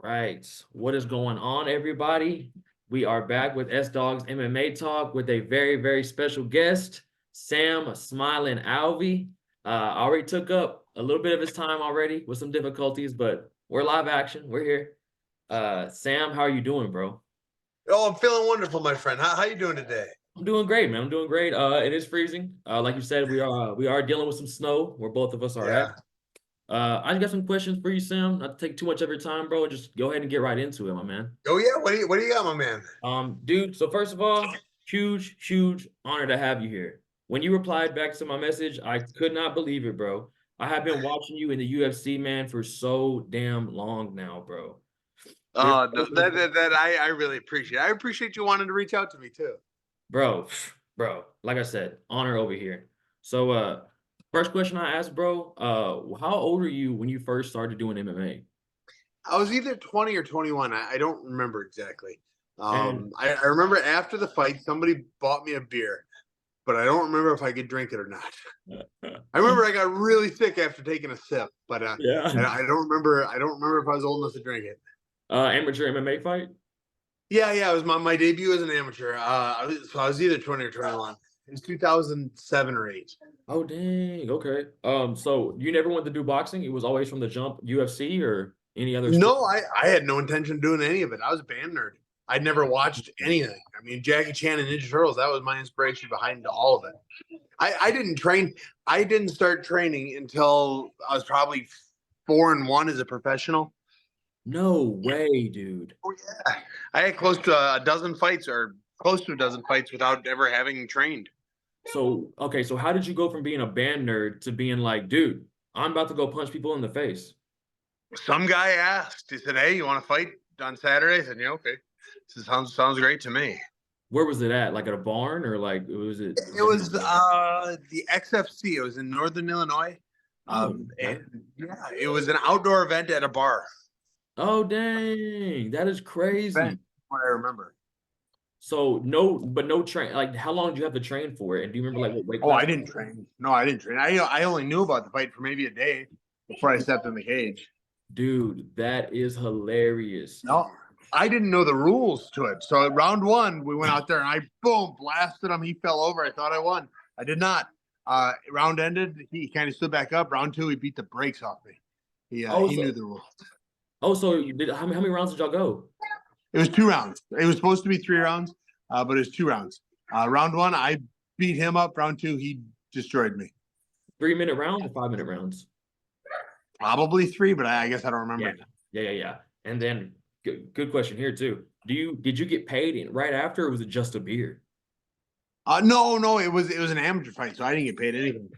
Right. What is going on, everybody? We are back with S-Dogs MMA Talk with a very, very special guest, Sam Smiling Alvey. I already took up a little bit of his time already with some difficulties, but we're live action. We're here. Sam, how are you doing, bro? Oh, I'm feeling wonderful, my friend. How you doing today? I'm doing great, man. I'm doing great. It is freezing. Like you said, we are dealing with some snow where both of us are at. Yeah. I just got some questions for you, Sam. Not to take too much of your time, bro. Just go ahead and get right into it, my man. Oh yeah. What do you got, my man? Dude, so first of all, huge, huge honor to have you here. When you replied back to my message, I could not believe it, bro. I have been watching you in the UFC, man, for so damn long now, bro. There's Oh, no, that I really appreciate. I appreciate you wanting to reach out to me too. bro, bro, like I said, honor over here. So first question I asked, bro, how old are you when you first started doing MMA? I was either 20 or 21. I don't remember exactly. And I remember after the fight, somebody bought me a beer, but I don't remember if I could drink it or not. I remember I got really sick after taking a sip, but yeah. I don't remember. I don't remember if I was old enough to drink it. Amateur MMA fight? Yeah. It was my debut as an amateur. I was either 20 or 21. It was 2007 or 8. Oh dang, okay. So you never wanted to do boxing? It was always from the jump UFC or any other sport? No, I had no intention of doing any of it. I was a band nerd. I'd never watched anything. I mean, Jackie Chan and Ninja Turtles, that was my inspiration behind all of it. I didn't train. I didn't start training until I was probably 4 and 1 as a professional. No way, dude. Oh yeah, I had close to a dozen fights or close to a dozen fights without ever having trained. So, okay, so how did you go from being a band nerd to being like, dude, I'm about to go punch people in the face? Some guy asked. He said, "Hey, you want to fight on Saturday?" I said, "Yeah, okay." This sounds great to me. Where was it at? Like at a barn or like was it? It was the XFC. It was in Northern Illinois. Oh, okay. And yeah, it was an outdoor event at a bar. Oh, dang. That is crazy. What I remember. So no train. Like, how long did you have to train for it? And do you remember like what weight Oh, class? I didn't train. No, I didn't train. I only knew about the fight for maybe a day before I stepped in the cage. Dude, that is hilarious. No, I didn't know the rules to it. So at round 1, we went out there and I boom blasted him. He fell over. I thought I won. I did not. Round ended. He kind of stood back up. Round 2, he beat the brakes off me. He knew the rules. Oh, so you did how many rounds did y'all go? It was 2 rounds. It was supposed to be 3 rounds, but it was 2 rounds. Round 1, I beat him up. Round 2, he destroyed me. 3-minute rounds or 5-minute rounds? Probably 3, but I guess I don't remember. Yeah. And then good question here too. Did you get paid right after, or was it just a beer? No, it was an amateur fight, so I didn't get paid anything.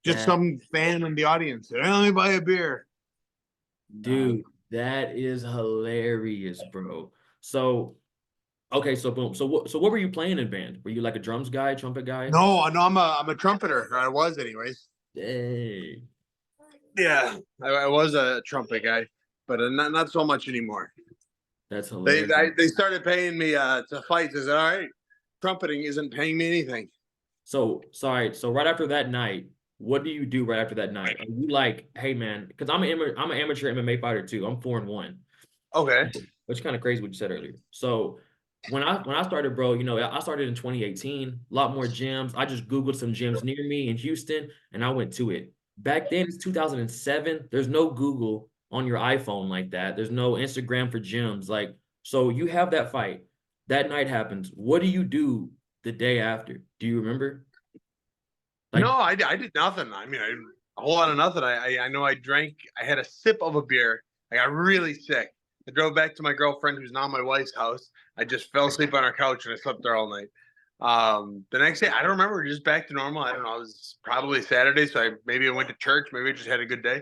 Just some fan in the audience said, "Hey, let me buy a beer." Dude, that is hilarious, bro. So, okay, so boom. So what were you playing in band? Were you like a drums guy, trumpet guy? No, I'm a trumpeter. Or I was, anyways. Hey. Yeah, I was a trumpet guy, but not so much anymore. That's hilarious. They started paying me to fight. They said, "All right, trumpeting isn't paying me anything." So sorry. So right after that night, what do you do right after that night? Are you like, hey man, because I'm an amateur MMA fighter too. I'm 4-1. Okay. Which is kind of crazy what you said earlier. So when I started, bro, I started in 2018, a lot more gyms. I just Googled some gyms near me in Houston and I went to it. Back then, it's 2007. There's no Google on your iPhone like that. There's no Instagram for gyms. Like, so you have that fight. That night happens. What do you do the day after? Do you remember? Like, No, I did nothing. I mean, a whole lot of nothing. I know I drank. I had a sip of a beer. I got really sick. I drove back to my girlfriend, who's now my wife's house. I just fell asleep on her couch and I slept there all night. The next day, I don't remember. Just back to normal. I don't know. It was probably Saturday, so maybe I went to church. Maybe I just had a good day.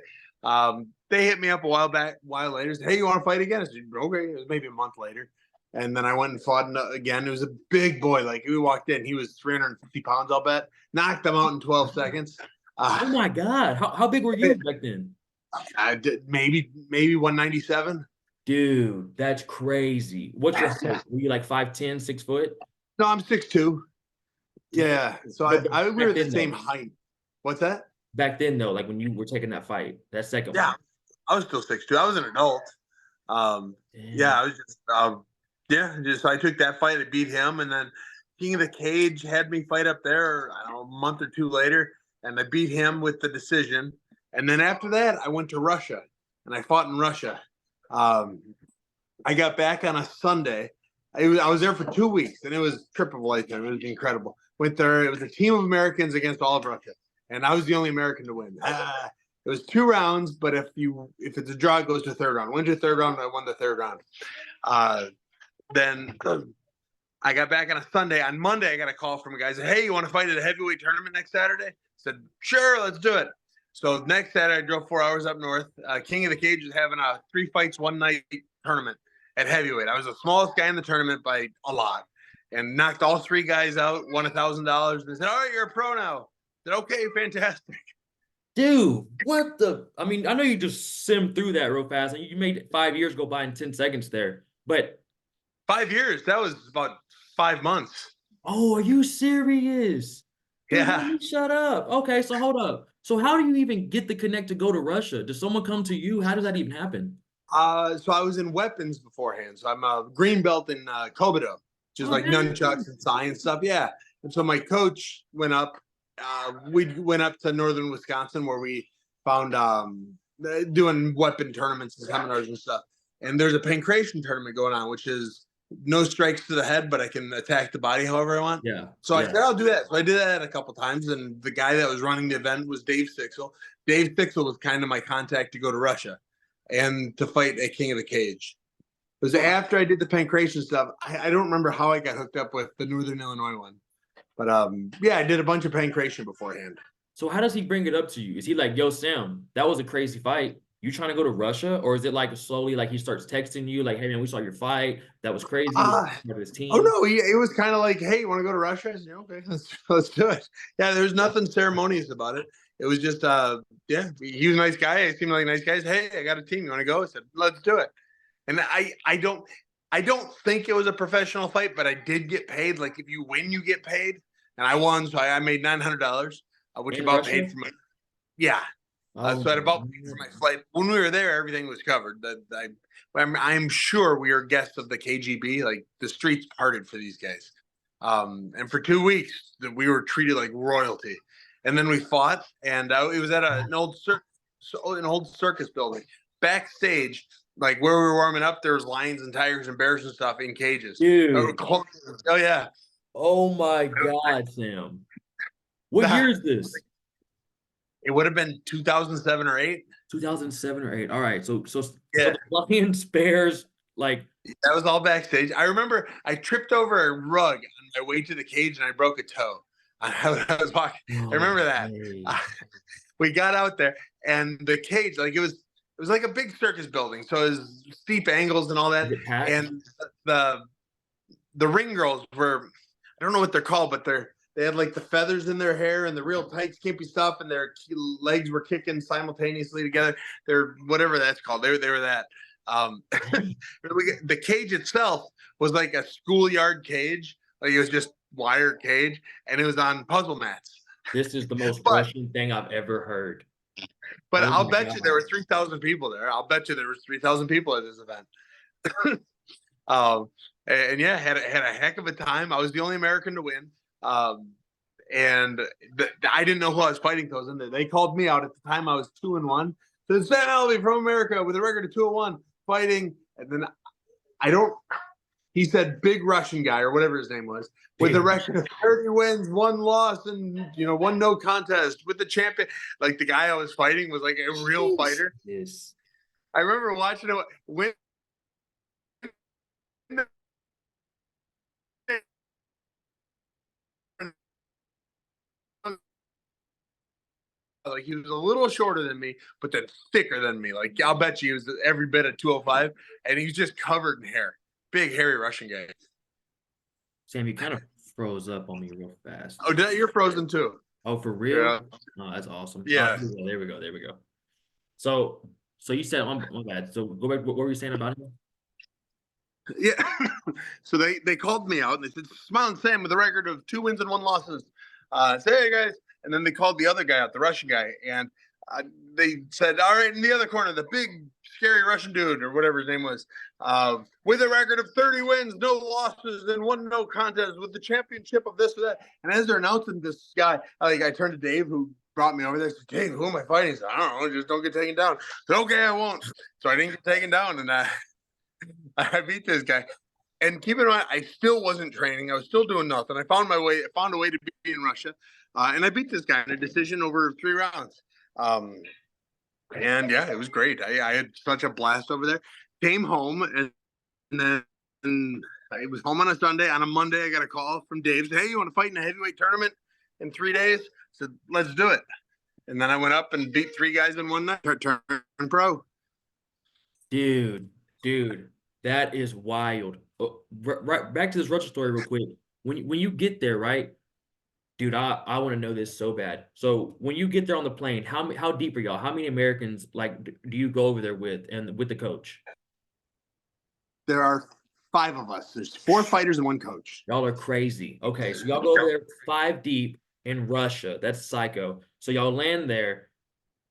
They hit me up a while later. Said, "Hey, you want to fight again?" I said, "Okay." It was maybe a month later, and then I went and fought again. It was a big boy. Like, we walked in, he was 350 pounds. I'll bet. Knocked him out in 12 seconds. oh my God, how big were you back then? I did maybe 197. Dude, that's crazy. What's your height? Were you like 5'10", 6 foot? No, I'm 6'2". Yeah, so we were the same height. What's that? Back then, though, like when you were taking that fight, that second Yeah, fight. I was still 6'2". I was an adult. Yeah, Damn. I was just just I took that fight, I beat him, and then King of the Cage had me fight up there, I don't know, a month or two later, and I beat him with the decision. And then after that, I went to Russia and I fought in Russia. Um, I got back on a Sunday. I was there for 2 weeks, and it was a trip of a lifetime. It was incredible. Went there. It was a team of Americans against all of Russia, and I was the only American to win. It was 2 rounds, but if it's a draw, it goes to third round. Went to third round, I won the third round. Then I got back on a Sunday. On Monday, I got a call from a guy. Said, "Hey, you want to fight at a heavyweight tournament next Saturday?" I said, "Sure, let's do it." So next Saturday, I drove 4 hours up north. King of the Cage is having a 3 fights, 1 night tournament at heavyweight. I was the smallest guy in the tournament by a lot, and knocked all 3 guys out. Won $1,000. They said, "All right, you're a pro now." I said, "Okay, fantastic." Dude, what the? I mean, I know you just simmed through that real fast, and you made 5 years go by in 10 seconds there. But 5 years. That was about 5 months. oh, are you serious? Dude, let Yeah. me shut up. Okay, so hold up. So how do you even get the connect to go to Russia? Does someone come to you? How does that even happen? So I was in weapons beforehand. So I'm a green belt in Kobudo, which is Oh, like damn. nunchucks and science stuff. Yeah. And so my coach went up. We went up to northern Wisconsin where we found doing weapon tournaments and seminars and stuff. And there's a pancreation tournament going on, which is no strikes to the head, but I can attack the body however I want. Yeah, So I yeah. said, I'll do that. So I did that a couple times. And the guy that was running the event was Dave Sixel. Dave Sixel was kind of my contact to go to Russia and to fight a King of the Cage. It was after I did the pancreation stuff. I don't remember how I got hooked up with the Northern Illinois one. But yeah, I did a bunch of pancreation beforehand. So how does he bring it up to you? Is he like, yo, Sam, that was a crazy fight. You trying to go to Russia? Or is it like slowly like he starts texting you, like, hey man, we saw your fight. That was crazy. We're Uh, part of this oh team. no, it was kind of like, hey, you want to go to Russia? I said, okay, let's do it. Yeah, there's nothing ceremonious about it. It was just yeah, he was a nice guy. I seemed like nice guys. Hey, I got a team. You want to go? I said, let's do it. And I don't think it was a professional fight, but I did get paid. Like if you win, you get paid. And I won, so I made $900, which In about Russia? paid for my yeah. Oh, So at about paid for my flight. When we were there, everything was covered. I'm sure we were guests of the KGB. Like the streets parted for these guys. And for 2 weeks, we were treated like royalty. And then we fought, and it was at an old circus building. Backstage, like where we were warming up, there was lions and tigers and bears and stuff in cages. dude. Oh yeah. Oh my God, Sam. What year is this? It would have been 2007 or 8. 2007 or 8. All right. So Yeah, the Lions, Bears, like, that was all backstage. I remember I tripped over a rug on my way to the cage and I broke a toe. I was walking. I oh, remember that. hey. We got out there and the cage, like it was like a big circus building, so it was steep angles and all that. Is it packed? And the the ring girls were, I don't know what they're called, but they had like the feathers in their hair and the real tight, skimpy stuff, and their legs were kicking simultaneously together. They're whatever that's called. They were that. Um, the cage itself was like a schoolyard cage. Like it was just wire cage, and it was on puzzle mats. This is the most But Russian thing I've ever heard. but Oh I'll my bet you there God. were 3,000 people there. I'll bet you there was 3,000 people at this event. Um, and yeah, had a heck of a time. I was the only American to win. And I didn't know who I was fighting because they called me out at the time. I was 2-1. So Sam Alvey from America with a record of 2-1 fighting. And then I don't. He said big Russian guy or whatever his name was with a record of 30 wins, 1 loss, and 1 no contest with the champion. Like the guy I was fighting was like a real fighter. Yes. I remember watching it win. Like he was a little shorter than me, but then thicker than me. Like I'll bet you he was every bit of 205, and he's just covered in hair. Big hairy Russian guy. Sam, you kind of froze up on me real fast. Oh, you're frozen too. Oh, for real? Yeah. Oh, that's awesome. Yeah. Oh, there we go. There we go. So you said, my bad. So go back. What were you saying about him? Yeah. So they called me out and they said, Smiling Sam with a record of 2 wins and 1 losses. Say, hey guys. And then they called the other guy out, the Russian guy. And they said, all right, in the other corner, the big, scary Russian dude or whatever his name was, with a record of 30 wins, no losses, and one no contest with the championship of this or that. And as they're announcing this guy, I turned to Dave, who brought me over there. I said, Dave, who am I fighting? He said, I don't know, just don't get taken down. I said, okay, I won't. So I didn't get taken down, and I beat this guy. And keep in mind, I still wasn't training. I was still doing nothing. I found a way to be in Russia, and I beat this guy in a decision over 3 rounds. And yeah, it was great. I had such a blast over there. Came home, and then I was home on a Sunday. On a Monday, I got a call from Dave. Said, hey, you want to fight in a heavyweight tournament in 3 days? I said, let's do it. And then I went up and beat 3 guys in one night. Turned pro. Dude, that is wild. Right back to this Russia story real quick. When you get there, right? Dude, I want to know this so bad. So when you get there on the plane, how deep are y'all? How many Americans like do you go over there with and with the coach? There are 5 of us. There's 4 fighters and 1 coach. Y'all are crazy. Okay, so y'all go over there 5 deep in Russia. That's psycho. So y'all land there.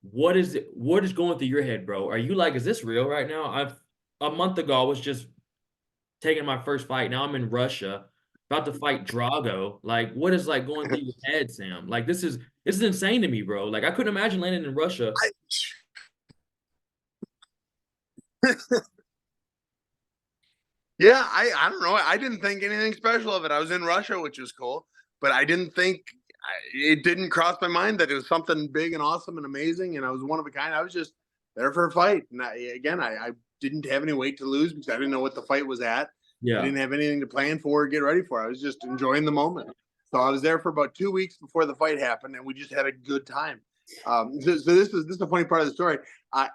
What is going through your head, bro? Are you like, is this real right now? A month ago I was just taking my first fight. Now I'm in Russia, about to fight Drago. Like, what is like going through your head, Sam? Like, this is insane to me, bro. Like, I couldn't imagine landing in Russia. Yeah, I don't know. I didn't think anything special of it. I was in Russia, which was cool, but I didn't think it didn't cross my mind that it was something big and awesome and amazing. And I was one of a kind. I was just there for a fight. And I didn't have any weight to lose because I didn't know what the fight was at. Yeah. I didn't have anything to plan for or get ready for. I was just enjoying the moment. So I was there for about 2 weeks before the fight happened, and we just had a good time. So this is the funny part of the story.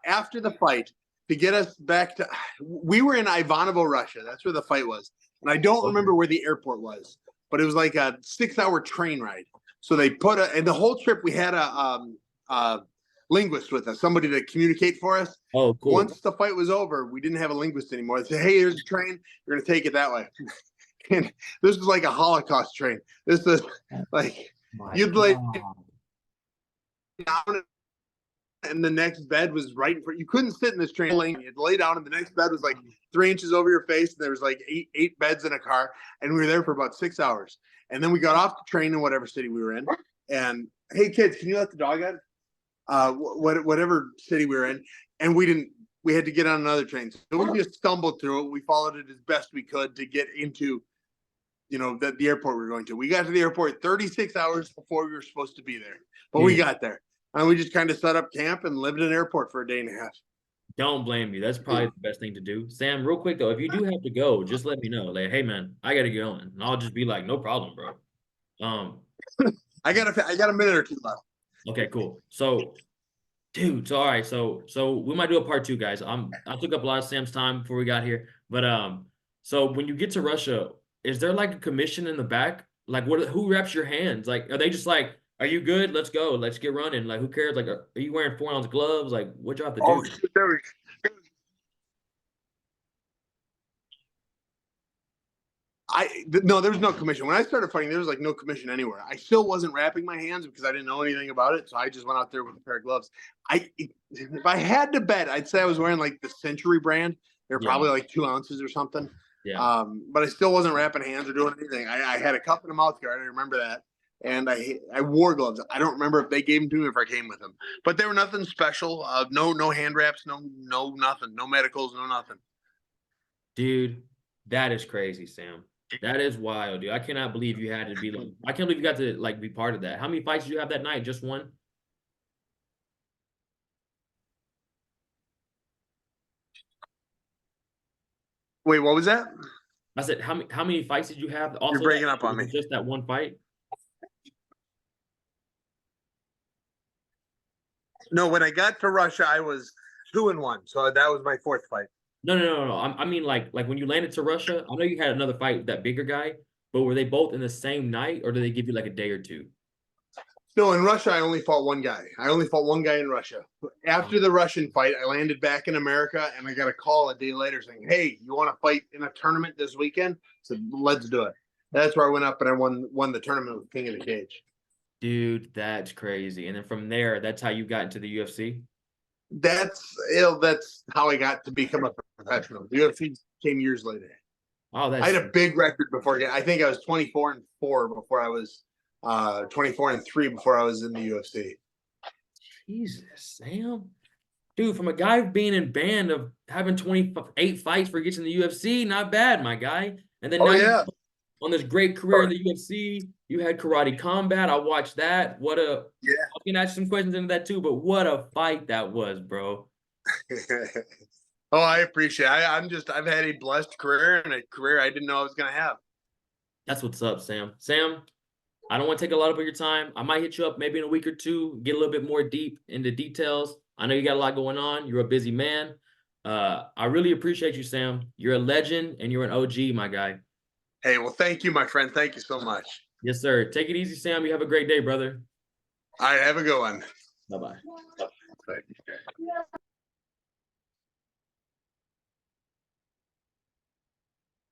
After the fight, to get us back to, we were in Ivanovo, Russia. That's where the fight was. And I don't remember where the airport was, but it was like a 6-hour train ride. So they and the whole trip we had a linguist with us, somebody to communicate for us. Oh, cool. Once the fight was over, we didn't have a linguist anymore. They said, hey, here's a train. You're going to take it that way. And this was like a Holocaust train. This is like, you'd lay down and the next bed was right in front. You couldn't sit in this train. You'd lay down and the next bed was like 3 inches over your face. And there was like eight beds in a car. And we were there for about 6 hours. And then we got off the train in whatever city we were in. And hey, kids, can you let the dog out? Whatever city we were in. And we had to get on another train. So we just stumbled through it. We followed it as best we could to get into, the airport we were going to. We got to the airport 36 hours before we were supposed to be there. But we got there. And we just kind of set up camp and lived in an airport for a day and a half. Don't blame you. That's probably the best thing to do. Sam, real quick though, if you do have to go, just let me know. Like, hey man, I gotta get on. And I'll just be like, no problem, bro. I got a minute or 2 left. Okay, cool. So, dude, so all right, so we might do a part 2, guys. I took up a lot of Sam's time before we got here, but so when you get to Russia, is there like a commission in the back? Like, who wraps your hands? Like, are they just like, are you good? Let's go. Let's get running. Like, who cares? Like, are you wearing 4-ounce gloves? Like, what you have to do? No, there was no commission. When I started fighting, there was like no commission anywhere. I still wasn't wrapping my hands because I didn't know anything about it. So I just went out there with a pair of gloves. If I had to bet, I'd say I was wearing like the Century brand. They're probably like 2 ounces or something. Yeah. But I still wasn't wrapping hands or doing anything. I had a cup and a mouth guard. I remember that. And I wore gloves. I don't remember if they gave them to me or if I came with them. But they were nothing special. No hand wraps, no nothing. No medicals, no nothing. Dude, that is crazy, Sam. That is wild, dude. I cannot believe you had to be like, I can't believe you got to like be part of that. How many fights did you have that night? Just one? Wait, what was that? I said, how many fights did you have? Also, you're breaking up on me. Just that one fight? No, when I got to Russia, I was 2-1. So that was my 4th fight. No. I mean, like when you landed to Russia, I know you had another fight with that bigger guy, but were they both in the same night, or did they give you like a day or 2? No, in Russia, I only fought one guy. I only fought one guy in Russia. After the Russian fight, I landed back in America, and I got a call a day later saying, hey, you want to fight in a tournament this weekend? I said, let's do it. That's where I went up and I won the tournament with King of the Cage. Dude, that's crazy. And then from there, that's how you got into the UFC? That's how I got to become a professional. The UFC came years later. Oh, I that's had a big record before. I think I was 24-4 before I was 24-3 before I was in the UFC. Jesus, Sam. Dude, from a guy being in band of having 28 fights for getting to the UFC, not bad, my guy. And then Oh now you yeah. on this great career in the UFC. You had Karate Combat. I watched that. Yeah. I can ask some questions into that too, but what a fight that was, bro. Oh, I appreciate it. I've had a blessed career and a career I didn't know I was gonna have. That's what's up, Sam. Sam, I don't want to take a lot of your time. I might hit you up maybe in a week or two, get a little bit more deep into details. I know you got a lot going on. You're a busy man. I really appreciate you, Sam. You're a legend and you're an OG, my guy. Hey, well, thank you, my friend. Thank you so much. Yes, sir. Take it easy, Sam. You have a great day, brother. All right, have a good one. Bye-bye. Bye.